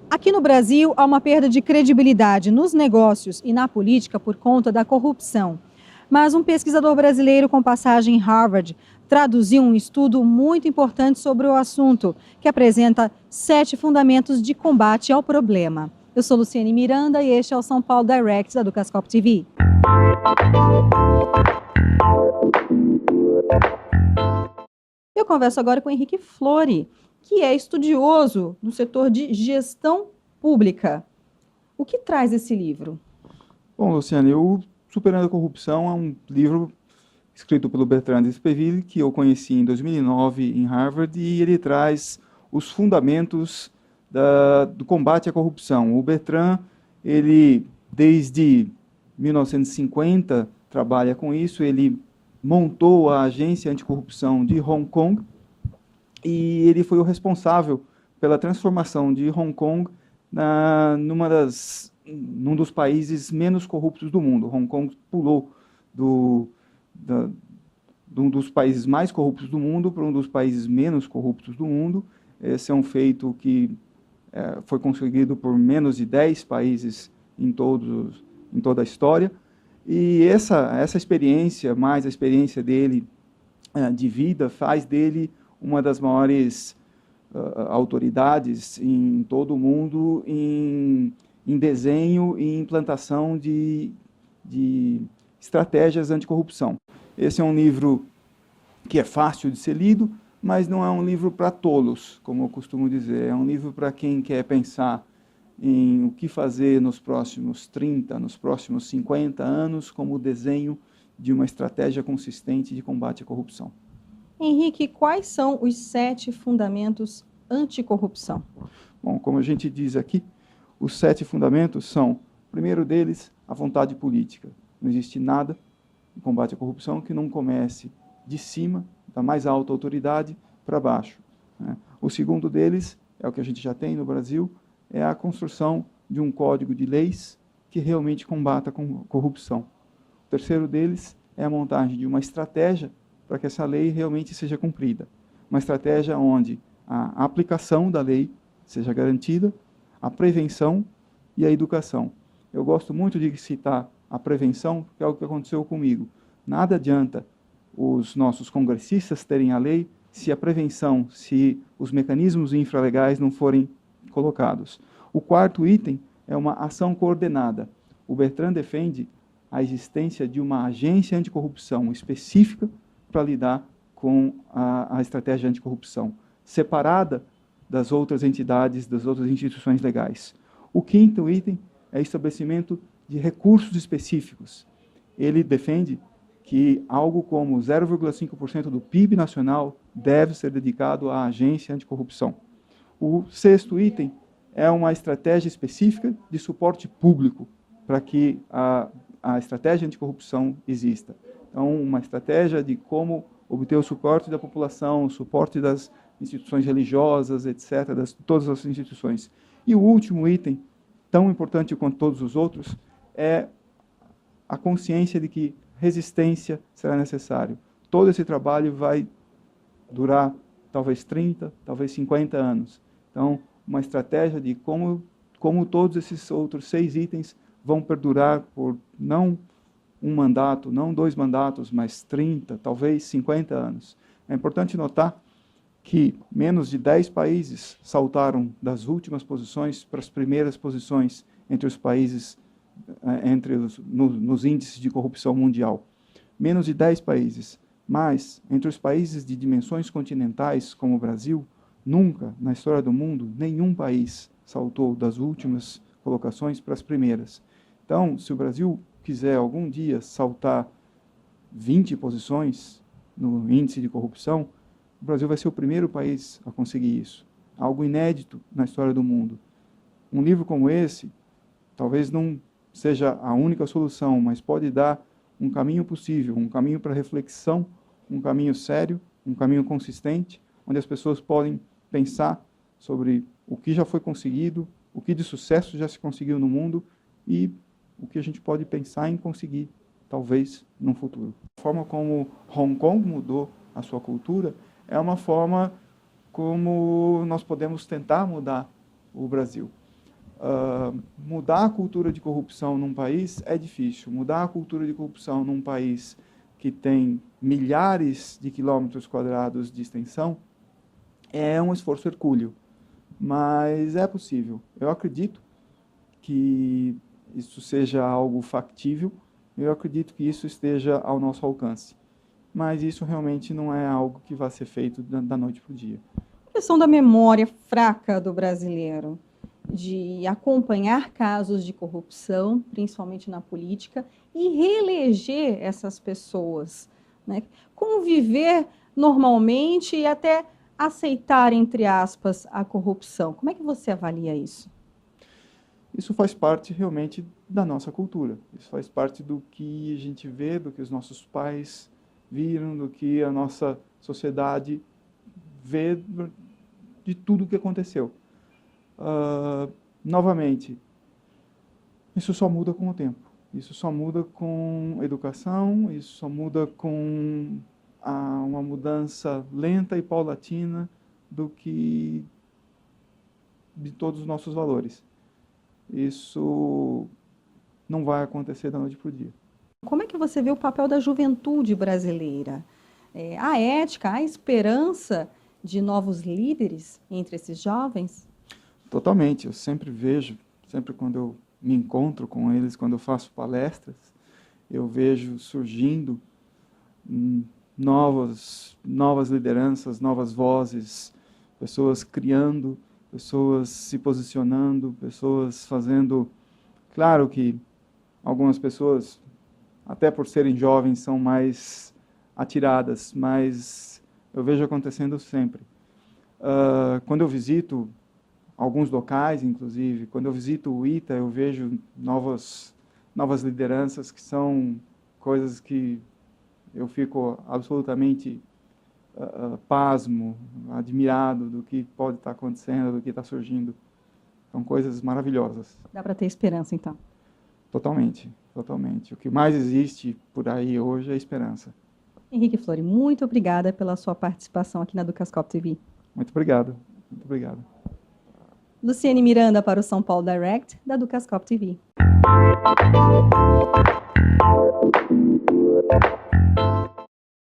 Aqui no Brasil, há uma perda de credibilidade nos negócios e na política por conta da corrupção. Mas um pesquisador brasileiro com passagem em Harvard traduziu um estudo muito importante sobre o assunto, que apresenta 7 fundamentos de combate ao problema. Eu sou Luciane Miranda e este é o São Paulo Direct da Ducascope TV. Eu converso agora com Henrique Flori, que é estudioso no setor de gestão pública. O que traz esse livro? Bom, Luciane, o Superando a Corrupção é um livro escrito pelo Bertrand D'Espéville, que eu conheci em 2009 em Harvard, e ele traz os fundamentos do combate à corrupção. O Bertrand, ele, desde 1950, trabalha com isso. Ele montou a Agência Anticorrupção de Hong Kong, e ele foi o responsável pela transformação de Hong Kong num dos países menos corruptos do mundo. Hong Kong pulou de um dos países mais corruptos do mundo para um dos países menos corruptos do mundo. Esse é um feito que foi conseguido por menos de 10 países em toda a história. E essa experiência, mais a experiência dele de vida, faz dele uma das maiores autoridades em todo o mundo em desenho e implantação de estratégias anticorrupção. Esse é um livro que é fácil de ser lido, mas não é um livro para tolos, como eu costumo dizer. É um livro para quem quer pensar em o que fazer nos próximos 30, nos próximos 50 anos, como desenho de uma estratégia consistente de combate à corrupção. Henrique, quais são os 7 fundamentos anticorrupção? Bom, como a gente diz aqui, os 7 fundamentos são, o primeiro deles, a vontade política. Não existe nada em combate à corrupção que não comece de cima, da mais alta autoridade, para baixo, né? O segundo deles, é o que a gente já tem no Brasil, é a construção de um código de leis que realmente combata a corrupção. O terceiro deles é a montagem de uma estratégia para que essa lei realmente seja cumprida. Uma estratégia onde a aplicação da lei seja garantida, a prevenção e a educação. Eu gosto muito de citar a prevenção, porque é o que aconteceu comigo. Nada adianta os nossos congressistas terem a lei se a prevenção, se os mecanismos infralegais não forem colocados. O quarto item é uma ação coordenada. O Bertrand defende a existência de uma agência anticorrupção específica para lidar com a estratégia anticorrupção, separada das outras entidades, das outras instituições legais. O quinto item é o estabelecimento de recursos específicos. Ele defende que algo como 0,5% do PIB nacional deve ser dedicado à agência anticorrupção. O sexto item é uma estratégia específica de suporte público para que a estratégia anticorrupção exista. Então, uma estratégia de como obter o suporte da população, o suporte das instituições religiosas, etc., todas as instituições. E o último item, tão importante quanto todos os outros, é a consciência de que resistência será necessário. Todo esse trabalho vai durar talvez 30, talvez 50 anos. Então, uma estratégia de como todos esses outros 6 itens vão perdurar por não um mandato, não 2 mandatos, mas 30, talvez 50 anos. É importante notar que menos de 10 países saltaram das últimas posições para as primeiras posições entre os países, nos índices de corrupção mundial. Menos de 10 países. Mas, entre os países de dimensões continentais, como o Brasil, nunca, na história do mundo, nenhum país saltou das últimas colocações para as primeiras. Então, se o Brasil quiser algum dia saltar 20 posições no índice de corrupção, o Brasil vai ser o primeiro país a conseguir isso. Algo inédito na história do mundo. Um livro como esse, talvez não seja a única solução, mas pode dar um caminho possível, um caminho para reflexão, um caminho sério, um caminho consistente, onde as pessoas podem pensar sobre o que já foi conseguido, o que de sucesso já se conseguiu no mundo e o que a gente pode pensar em conseguir, talvez, no futuro. A forma como Hong Kong mudou a sua cultura é uma forma como nós podemos tentar mudar o Brasil. Mudar a cultura de corrupção num país é difícil. Mudar a cultura de corrupção num país que tem milhares de quilômetros quadrados de extensão é um esforço hercúleo, mas é possível. Eu acredito que isso seja algo factível, eu acredito que isso esteja ao nosso alcance, mas isso realmente não é algo que vai ser feito da noite para o dia. A questão da memória fraca do brasileiro, de acompanhar casos de corrupção, principalmente na política, e reeleger essas pessoas, né? Conviver normalmente e até aceitar, entre aspas, a corrupção. Como é que você avalia isso? Isso faz parte realmente da nossa cultura, isso faz parte do que a gente vê, do que os nossos pais viram, do que a nossa sociedade vê de tudo o que aconteceu. Novamente, isso só muda com o tempo, isso só muda com educação, isso só muda com uma mudança lenta e paulatina de todos os nossos valores. Isso não vai acontecer da noite para o dia. Como é que você vê o papel da juventude brasileira? A ética, a esperança de novos líderes entre esses jovens? Totalmente. Eu sempre vejo, sempre quando eu me encontro com eles, quando eu faço palestras, eu vejo surgindo novas lideranças, novas vozes, pessoas criando, pessoas se posicionando, pessoas fazendo... Claro que algumas pessoas, até por serem jovens, são mais atiradas, mas eu vejo acontecendo sempre. Quando eu visito alguns locais, inclusive, quando eu visito o ITA, eu vejo novas lideranças que são coisas que eu fico absolutamente pasmo, admirado do que pode estar acontecendo, do que está surgindo. São coisas maravilhosas. Dá para ter esperança, então? Totalmente, totalmente. O que mais existe por aí hoje é a esperança. Henrique Flori, muito obrigada pela sua participação aqui na Ducascope TV. Muito obrigado. Muito obrigado. Luciene Miranda para o São Paulo Direct, da Ducascope TV.